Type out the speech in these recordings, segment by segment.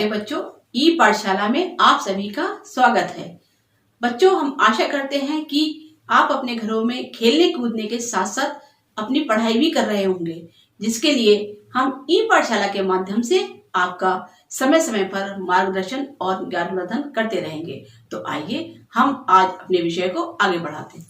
प्यारे बच्चों, ई पाठशाला में आप सभी का स्वागत है। बच्चों, हम आशा करते हैं कि आप अपने घरों में खेलने कूदने के साथ साथ अपनी पढ़ाई भी कर रहे होंगे, जिसके लिए हम ई पाठशाला के माध्यम से आपका समय समय पर मार्गदर्शन और ज्ञानवर्धन करते रहेंगे। तो आइए हम आज अपने विषय को आगे बढ़ाते हैं।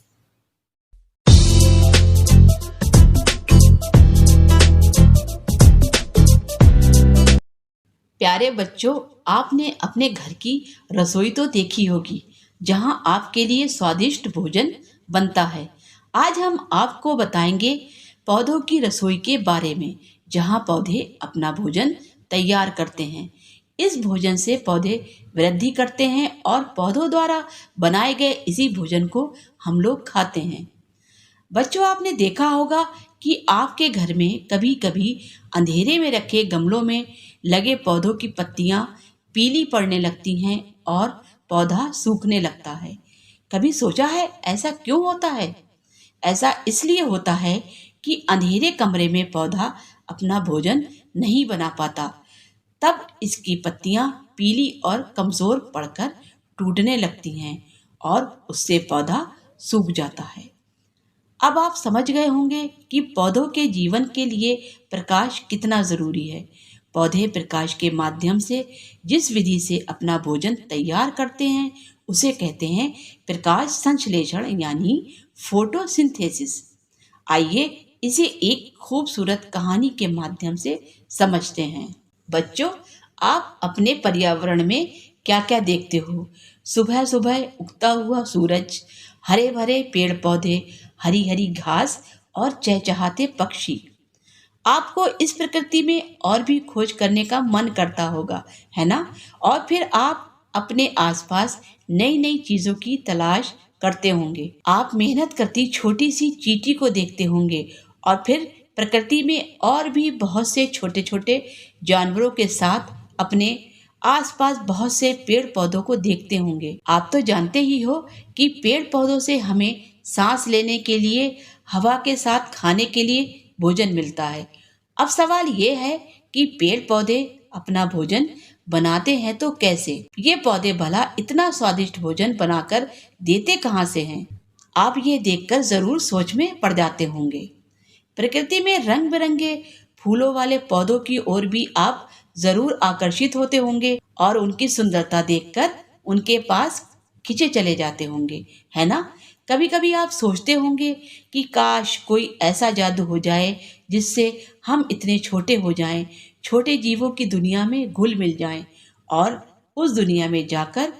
प्यारे बच्चों, आपने अपने घर की रसोई तो देखी होगी, जहां आपके लिए स्वादिष्ट भोजन बनता है। आज हम आपको बताएंगे पौधों की रसोई के बारे में, जहां पौधे अपना भोजन तैयार करते हैं। इस भोजन से पौधे वृद्धि करते हैं और पौधों द्वारा बनाए गए इसी भोजन को हम लोग खाते हैं। बच्चों, आपने देखा होगा कि आपके घर में कभी कभी अंधेरे में रखे गमलों में लगे पौधों की पत्तियां पीली पड़ने लगती हैं और पौधा सूखने लगता है। कभी सोचा है ऐसा क्यों होता है? ऐसा इसलिए होता है कि अंधेरे कमरे में पौधा अपना भोजन नहीं बना पाता, तब इसकी पत्तियां पीली और कमजोर पड़कर टूटने लगती हैं और उससे पौधा सूख जाता है। अब आप समझ गए होंगे कि पौधों के जीवन के लिए प्रकाश कितना जरूरी है। पौधे प्रकाश के माध्यम से जिस विधि से अपना भोजन तैयार करते हैं उसे कहते हैं प्रकाश संश्लेषण यानी फोटोसिंथेसिस। आइए इसे एक खूबसूरत कहानी के माध्यम से समझते हैं। बच्चों, आप अपने पर्यावरण में क्या क्या देखते हो? सुबह सुबह उगता हुआ सूरज, हरे भरे पेड़ पौधे, हरी हरी घास और चहचहाते पक्षी। आपको इस प्रकृति में और भी खोज करने का मन करता होगा, है ना? और फिर आप अपने आसपास नई नई चीजों की तलाश करते होंगे। आप मेहनत करती छोटी सी चींटी को देखते होंगे और फिर प्रकृति में और भी बहुत से छोटे छोटे जानवरों के साथ अपने आसपास बहुत से पेड़ पौधों को देखते होंगे। आप तो जानते ही हो कि पेड़ पौधों से हमें सांस लेने के लिए, हवा के साथ खाने के लिए भोजन मिलता है। अब सवाल ये है कि पेड़ पौधे अपना भोजन बनाते हैं तो कैसे? ये पौधे भला इतना स्वादिष्ट भोजन बनाकर देते कहाँ से हैं? आप ये देखकर जरूर सोच में पड़ जाते होंगे। प्रकृति में रंग बिरंगे फूलों वाले पौधों की ओर भी आप जरूर आकर्षित होते होंगे और उनकी सुंदरता देखकर उनके पास खिंचे चले जाते होंगे, है ना? कभी कभी आप सोचते होंगे कि काश कोई ऐसा जादू हो जाए जिससे हम इतने छोटे हो जाएं, छोटे जीवों की दुनिया में घुल मिल जाएं और उस दुनिया में जाकर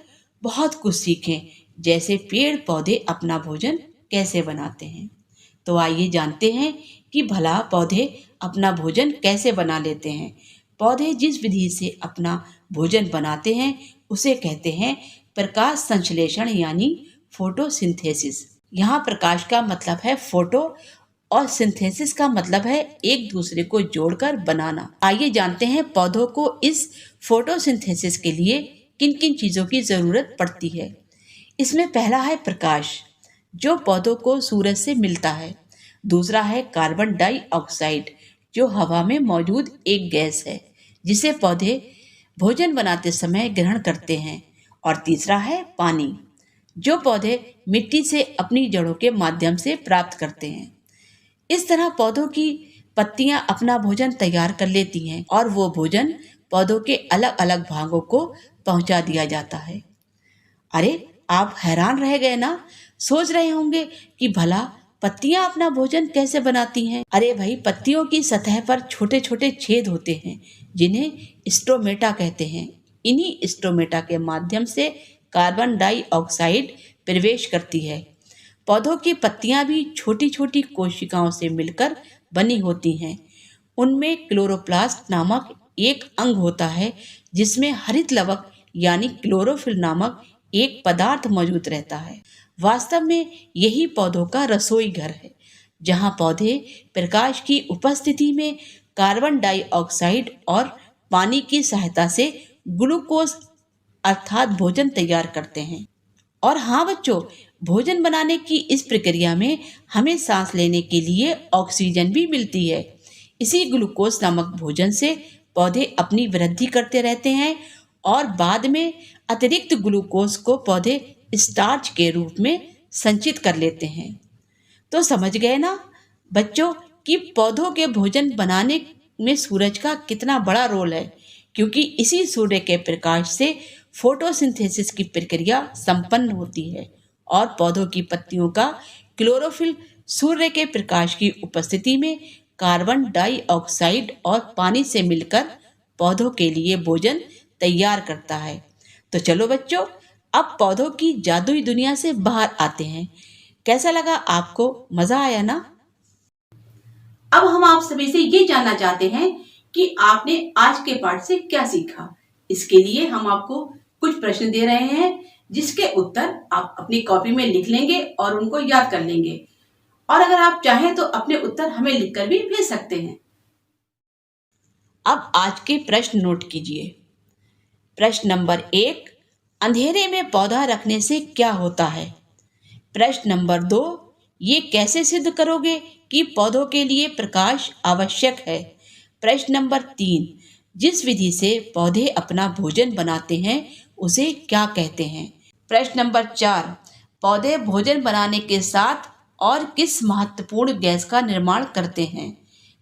बहुत कुछ सीखें, जैसे पेड़ पौधे अपना भोजन कैसे बनाते हैं। तो आइए जानते हैं कि भला पौधे अपना भोजन कैसे बना लेते हैं। पौधे जिस विधि से अपना भोजन बनाते हैं उसे कहते हैं प्रकाश संश्लेषण यानी फोटोसिंथेसिस। यहाँ प्रकाश का मतलब है फोटो और सिंथेसिस का मतलब है एक दूसरे को जोड़कर बनाना। आइए जानते हैं पौधों को इस फोटोसिंथेसिस के लिए किन किन चीजों की जरूरत पड़ती है। इसमें पहला है प्रकाश, जो पौधों को सूरज से मिलता है। दूसरा है कार्बन डाइऑक्साइड, जो हवा में मौजूद एक गैस है जिसे पौधे भोजन बनाते समय ग्रहण करते हैं। और तीसरा है पानी, जो पौधे मिट्टी से अपनी जड़ों के माध्यम से प्राप्त करते हैं। इस तरह पौधों की पत्तियां अपना भोजन तैयार कर लेती हैं और वो भोजन पौधों के अलग अलग भागों को पहुंचा दिया जाता है। अरे, आप हैरान रह गए ना? सोच रहे होंगे कि भला पत्तियां अपना भोजन कैसे बनाती हैं? अरे भाई, पत्तियों की सतह पर छोटे छोटे छेद होते हैं जिन्हें स्टोमेटा कहते हैं। इन्हीं स्टोमेटा के माध्यम से कार्बन डाइऑक्साइड प्रवेश करती है। पौधों की पत्तियां भी छोटी छोटी कोशिकाओं से मिलकर बनी होती हैं। उनमें क्लोरोप्लास्ट नामक एक अंग होता है जिसमें हरित लवक यानी क्लोरोफिल नामक एक पदार्थ मौजूद रहता है। वास्तव में यही पौधों का रसोई घर है, जहां पौधे प्रकाश की उपस्थिति में कार्बन डाइऑक्साइड और पानी की सहायता से ग्लूकोज अर्थात भोजन तैयार करते हैं। और हाँ बच्चों, भोजन बनाने की इस प्रक्रिया में हमें सांस लेने के लिए ऑक्सीजन भी मिलती है। इसी ग्लूकोज नामक भोजन से पौधे अपनी वृद्धि करते रहते हैं और बाद में अतिरिक्त ग्लूकोज को पौधे स्टार्च के रूप में संचित कर लेते हैं। तो समझ गए ना बच्चों कि पौधों के भोजन बनाने में सूरज का कितना बड़ा रोल है, क्योंकि इसी सूर्य के प्रकाश से फोटोसिंथेसिस की प्रक्रिया संपन्न होती है और पौधों की पत्तियों का क्लोरोफिल सूर्य के प्रकाश की उपस्थिति में कार्बन डाइऑक्साइड और पानी से मिलकर पौधों के लिए भोजन तैयार करता है। तो चलो बच्चों, अब पौधों की जादुई दुनिया से बाहर आते हैं। कैसा लगा आपको? मजा आया ना? अब हम आप सभी से ये जानना चाहते हैं कि आपने आज के पाठ से क्या सीखा। इसके लिए हम आपको कुछ प्रश्न दे रहे हैं जिसके उत्तर आप अपनी कॉपी में लिख लेंगे और उनको याद कर लेंगे, और अगर आप चाहें तो अपने उत्तर हमें लिखकर भी भेज सकते हैं। अब आज के प्रश्न नोट कीजिए। प्रश्न नंबर 1, अंधेरे में पौधा रखने से क्या होता है? प्रश्न नंबर 2, ये कैसे सिद्ध करोगे कि पौधों के लिए प्रकाश आवश्यक है? प्रश्न नंबर 3, जिस विधि से पौधे अपना भोजन बनाते हैं उसे क्या कहते हैं? प्रश्न नंबर 4, पौधे भोजन बनाने के साथ और किस महत्वपूर्ण गैस का निर्माण करते हैं?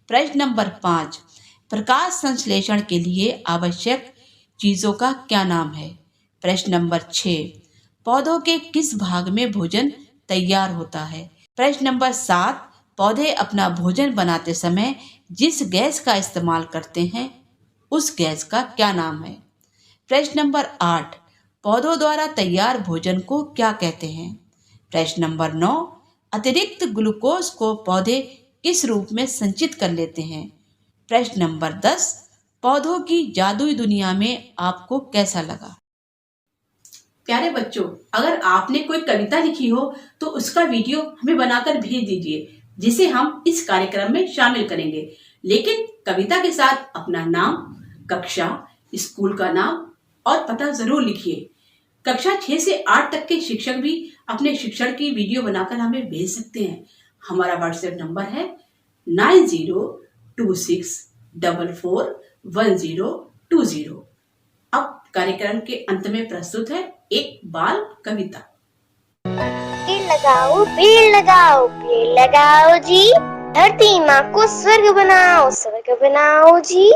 प्रश्न नंबर 5, प्रकाश संश्लेषण के लिए आवश्यक चीज़ों का क्या नाम है? प्रश्न नंबर 6, पौधों के किस भाग में भोजन तैयार होता है? प्रश्न नंबर 7, पौधे अपना भोजन बनाते समय जिस गैस का इस्तेमाल करते हैं उस गैस का क्या नाम है? प्रश्न नंबर 8, पौधों द्वारा तैयार भोजन को क्या कहते हैं? प्रश्न नंबर 9, अतिरिक्त ग्लूकोज को पौधे किस रूप में संचित कर लेते हैं? प्रश्न नंबर 10, पौधों की जादुई दुनिया में आपको कैसा लगा? प्यारे बच्चों, अगर आपने कोई कविता लिखी हो तो उसका वीडियो हमें बनाकर भेज दीजिए, जिसे हम इस कार्यक्रम में शामिल करेंगे। लेकिन कविता के साथ अपना नाम, कक्षा, स्कूल का नाम और पता जरूर लिखिए। कक्षा 6 से 8 तक के शिक्षक भी अपने शिक्षण की वीडियो बनाकर हमें भेज सकते हैं। हमारा व्हाट्सएप नंबर है 9026441020। अब कार्यक्रम के अंत में प्रस्तुत है एक बाल कविता। पेड़ लगाओ पेड़ लगाओ जी, धरती माँ को स्वर्ग बनाओ जी।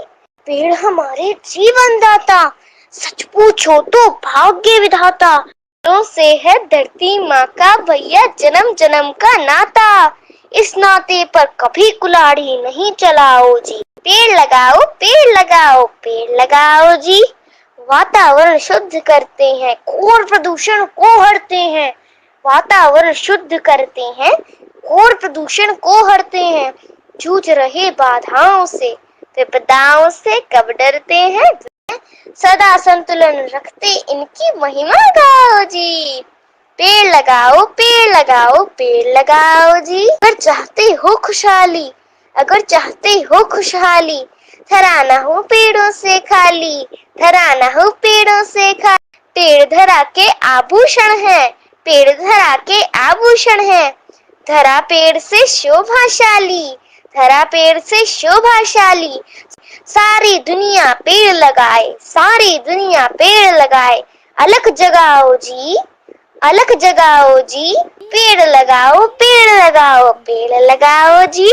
पेड़ हमारे जीवन दाता, सच पूछो तो भाग्य विधाता। पेड़ों से है धरती माँ का भैया जन्म जन्म का नाता। इस नाते पर कभी कुल्हाड़ी नहीं चलाओ जी। पेड़ लगाओ पेड़ लगाओ जी। वातावरण शुद्ध करते हैं, घोर प्रदूषण को हरते हैं। वातावरण शुद्ध करते हैं, घोर प्रदूषण को हरते हैं। जूझ रहे बाधाओं से, विपदाओं से कब डरते हैं। सदा संतुलन रखते इनकी महिमा गाओ जी। पेड़ लगाओ पेड़ लगाओ जी। अगर चाहते हो खुशहाली, धरा न हो पेड़ों से खाली। पेड़ धरा के आभूषण है, धरा पेड़ से शोभाशाली। सारी दुनिया पेड़ लगाए, अलख जगाओ जी। पेड़ लगाओ जी।